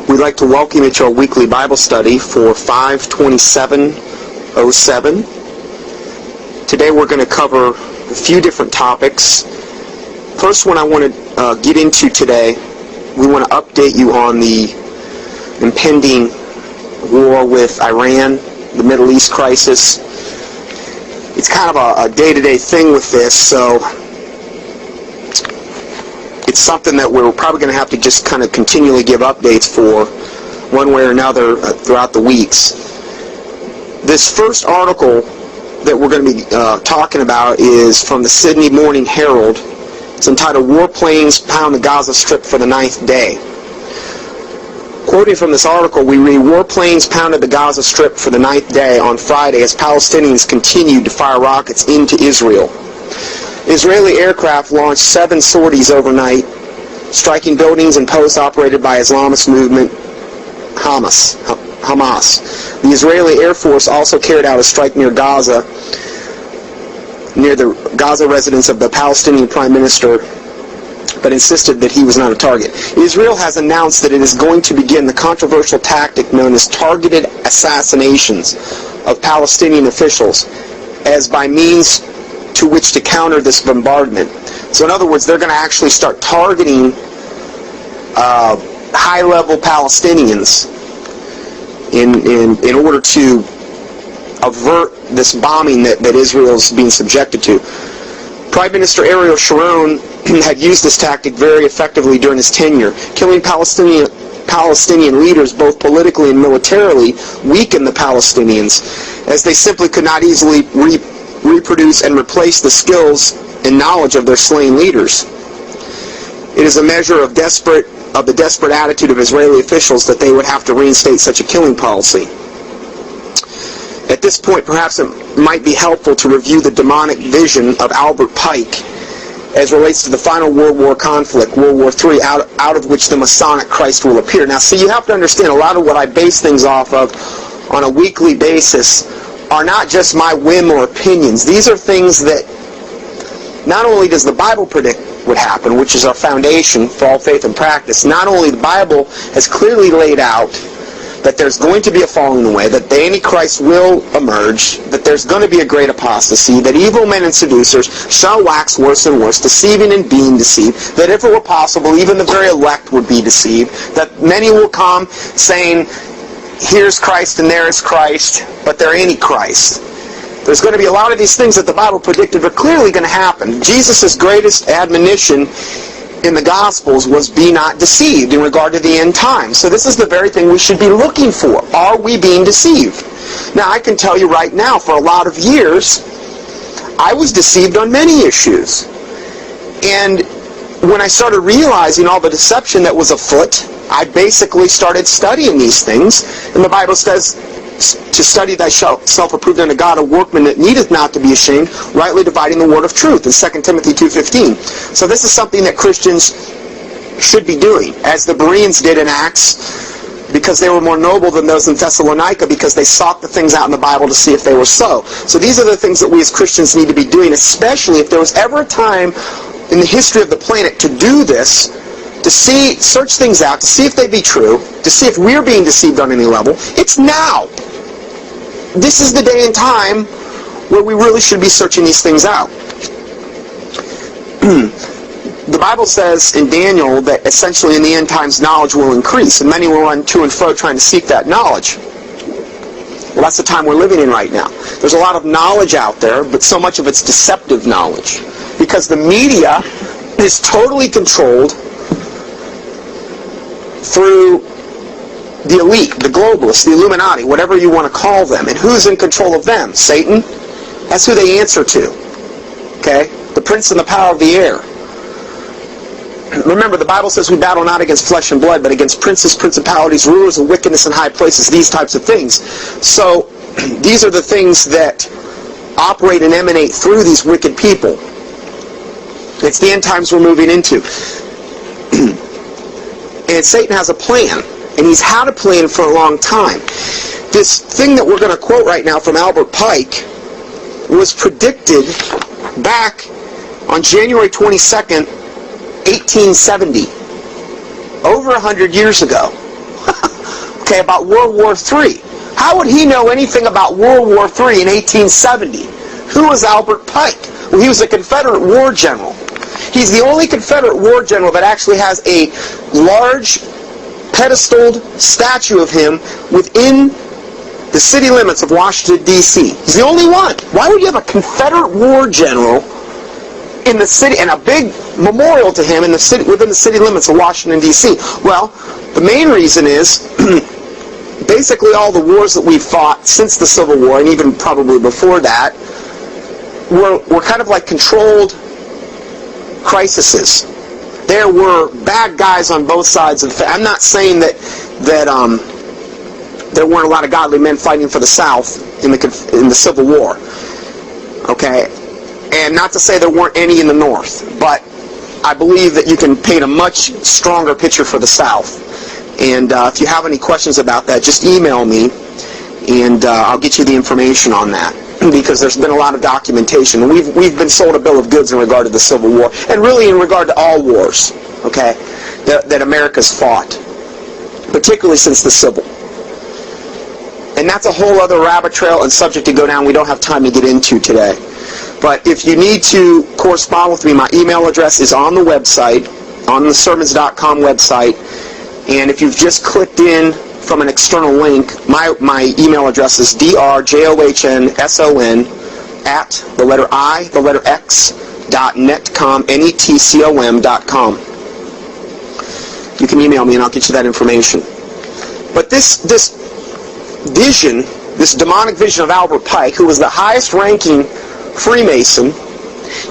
We'd like to welcome you to our weekly Bible study for 5/27/07. Today we're going to cover a few different topics. First one I want to get into today, we want to update you on the impending war with Iran, the Middle East crisis. It's kind of a day-to-day thing with this, so it's something that we're probably going to have to just kind of continually give updates for one way or another throughout the weeks. This first article that we're going to be talking about is from the Sydney Morning Herald. It's entitled, "Warplanes Pound the Gaza Strip for the 9th Day." Quoting from this article, we read, "Warplanes pounded the Gaza Strip for the 9th day on Friday as Palestinians continued to fire rockets into Israel. Israeli aircraft launched 7 sorties overnight, striking buildings and posts operated by Islamist movement Hamas. The Israeli Air Force also carried out a strike near Gaza, near the Gaza residence of the Palestinian Prime Minister, but insisted that he was not a target. Israel has announced that it is going to begin the controversial tactic known as targeted assassinations of Palestinian officials as by means to which to counter this bombardment." So in other words, they're going to actually start targeting high-level Palestinians in order to avert this bombing that Israel's being subjected to. Prime Minister Ariel Sharon had used this tactic very effectively during his tenure. Killing Palestinian leaders, both politically and militarily, weakened the Palestinians, as they simply could not easily reproduce and replace the skills and knowledge of their slain leaders. It is a measure of the desperate attitude of Israeli officials that they would have to reinstate such a killing policy. At this point, perhaps it might be helpful to review the demonic vision of Albert Pike as relates to the final World War conflict, World War III, out of which the Masonic Christ will appear. Now, see, you have to understand, a lot of what I base things off of on a weekly basis are not just my whim or opinions. These are things that not only does the Bible predict would happen, which is our foundation for all faith and practice, not only the Bible has clearly laid out that there's going to be a falling away, that the Antichrist will emerge, that there's going to be a great apostasy, that evil men and seducers shall wax worse and worse, deceiving and being deceived, that if it were possible, even the very elect would be deceived, that many will come saying, here's Christ and there is Christ, but they're Antichrist. There's going to be a lot of these things that the Bible predicted are clearly going to happen. Jesus' greatest admonition in the Gospels was, be not deceived in regard to the end times. So this is the very thing we should be looking for. Are we being deceived? Now, I can tell you right now, for a lot of years, I was deceived on many issues. And when I started realizing all the deception that was afoot, I basically started studying these things. And the Bible says, to study thyself approved unto God, a workman that needeth not to be ashamed, rightly dividing the word of truth, in 2 Timothy 2:15. So this is something that Christians should be doing, as the Bereans did in Acts, because they were more noble than those in Thessalonica, because they sought the things out in the Bible to see if they were so. So these are the things that we as Christians need to be doing, especially if there was ever a time in the history of the planet to do this, to search things out, to see if they be true, to see if we're being deceived on any level. It's now. This is the day and time where we really should be searching these things out. The Bible says in Daniel that essentially in the end times knowledge will increase, and many will run to and fro trying to seek that knowledge. Well, that's the time we're living in right now. There's a lot of knowledge out there, but so much of it's deceptive knowledge, because the media is totally controlled through the elite, the globalists, the Illuminati, whatever you want to call them. And who's in control of them? Satan? That's who they answer to. Okay? The prince and the power of the air. Remember, the Bible says we battle not against flesh and blood, but against princes, principalities, rulers of wickedness in high places, these types of things. So, these are the things that operate and emanate through these wicked people. It's the end times we're moving into. And Satan has a plan, and he's had a plan for a long time. This thing that we're going to quote right now from Albert Pike was predicted back on January 22nd, 1870. Over 100 years ago. okay, about World War III. How would he know anything about World War III in 1870? Who was Albert Pike? Well, he was a Confederate war general. He's the only Confederate war general that actually has a large pedestaled statue of him within the city limits of Washington, D.C. He's the only one. Why would you have a Confederate war general in the city and a big memorial to him in the city, within the city limits of Washington, D.C.? Well, the main reason is basically all the wars that we've fought since the Civil War, and even probably before that, were kind of like controlled crises. There were bad guys on both sides of I'm not saying that there weren't a lot of godly men fighting for the South in the Civil War. Okay? And not to say there weren't any in the North, but I believe that you can paint a much stronger picture for the South. And if you have any questions about that, just email me, and I'll get you the information on that, because there's been a lot of documentation. We've been sold a bill of goods in regard to the Civil War, and really in regard to all wars, okay, that America's fought, particularly since the Civil. And that's a whole other rabbit trail and subject to go down we don't have time to get into today. But if you need to correspond with me, my email address is on the website, on the sermons.com website. And if you've just clicked in from an external link, my email address is drjohnson at the letter I, the letter X, .netcom, netcom.com. You can email me and I'll get you that information. But this vision, this demonic vision of Albert Pike, who was the highest ranking Freemason,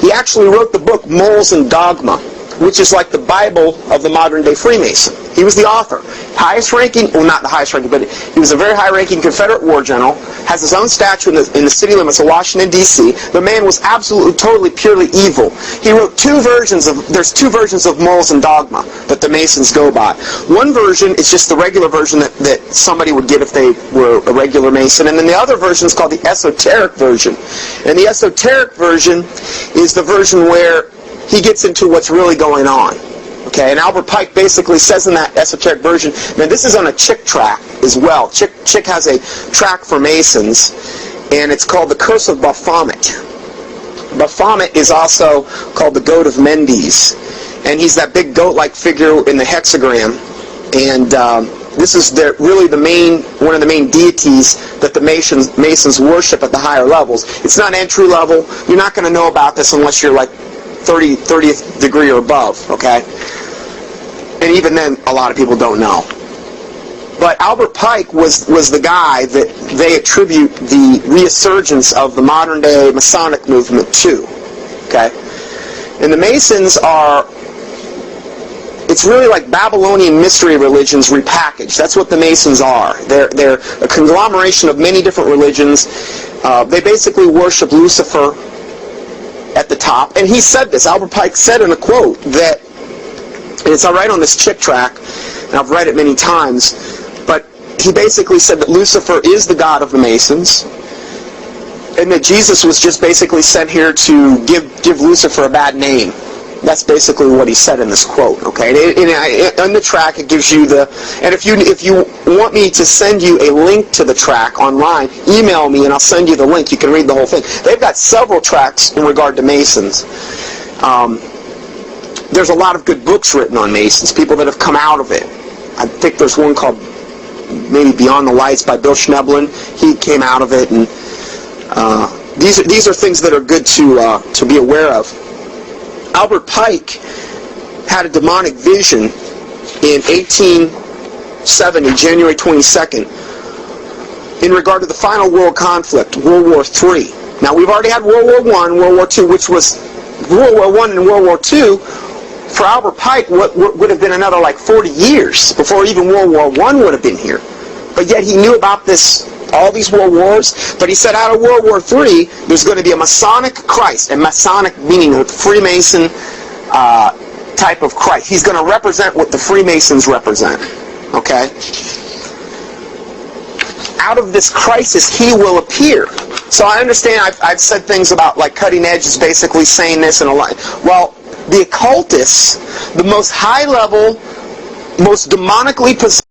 he actually wrote the book Moles and Dogma, which is like the Bible of the modern day Freemason. He was the author. Highest ranking, well, not the highest ranking, but he was a very high ranking Confederate war general, has his own statue in the city limits of Washington, D.C. The man was absolutely, totally, purely evil. He wrote there's two versions of Moles and Dogma that the Masons go by. One version is just the regular version that somebody would get if they were a regular Mason, and then the other version is called the esoteric version. And the esoteric version is the version where he gets into what's really going on. Okay, and Albert Pike basically says in that esoteric version, man, this is on a Chick track as well. Chick has a track for Masons, and it's called The Curse of Baphomet. Baphomet is also called the Goat of Mendes, and he's that big goat-like figure in the hexagram. And this is really one of the main deities that the Masons worship at the higher levels. It's not entry level. You're not going to know about this unless you're like 30th degree or above, okay? And even then, a lot of people don't know. But Albert Pike was the guy that they attribute the resurgence of the modern day Masonic movement to, okay? And the Masons it's really like Babylonian mystery religions repackaged. That's what the Masons are. They're a conglomeration of many different religions. They basically worship Lucifer at the top. And he said this, Albert Pike said in a quote that, and it's all right on this Chick track, and I've read it many times, but he basically said that Lucifer is the god of the Masons, and that Jesus was just basically sent here to give Lucifer a bad name. That's basically what he said in this quote, okay? And on the track it gives you and if you want me to send you a link to the track online, email me and I'll send you the link. You can read the whole thing. They've got several tracks in regard to Masons. There's a lot of good books written on Masons, people that have come out of it. I think there's one called maybe Beyond the Lights by Bill Schneblin. He came out of it, and these are things that are good to be aware of. Albert Pike had a demonic vision in 1870, January 22nd, in regard to the final world conflict, World War III. Now, we've already had World War I, World War II, which was World War I and World War II. For Albert Pike, what would have been another like 40 years before even World War I would have been here. But yet he knew about all these world wars, but he said out of World War III, there's going to be a Masonic Christ, and Masonic meaning a Freemason type of Christ. He's going to represent what the Freemasons represent, okay? Out of this crisis, he will appear. So I understand I've said things about like Cutting Edge is basically saying this and a lot. Well, the occultists, the most high level, most demonically possessed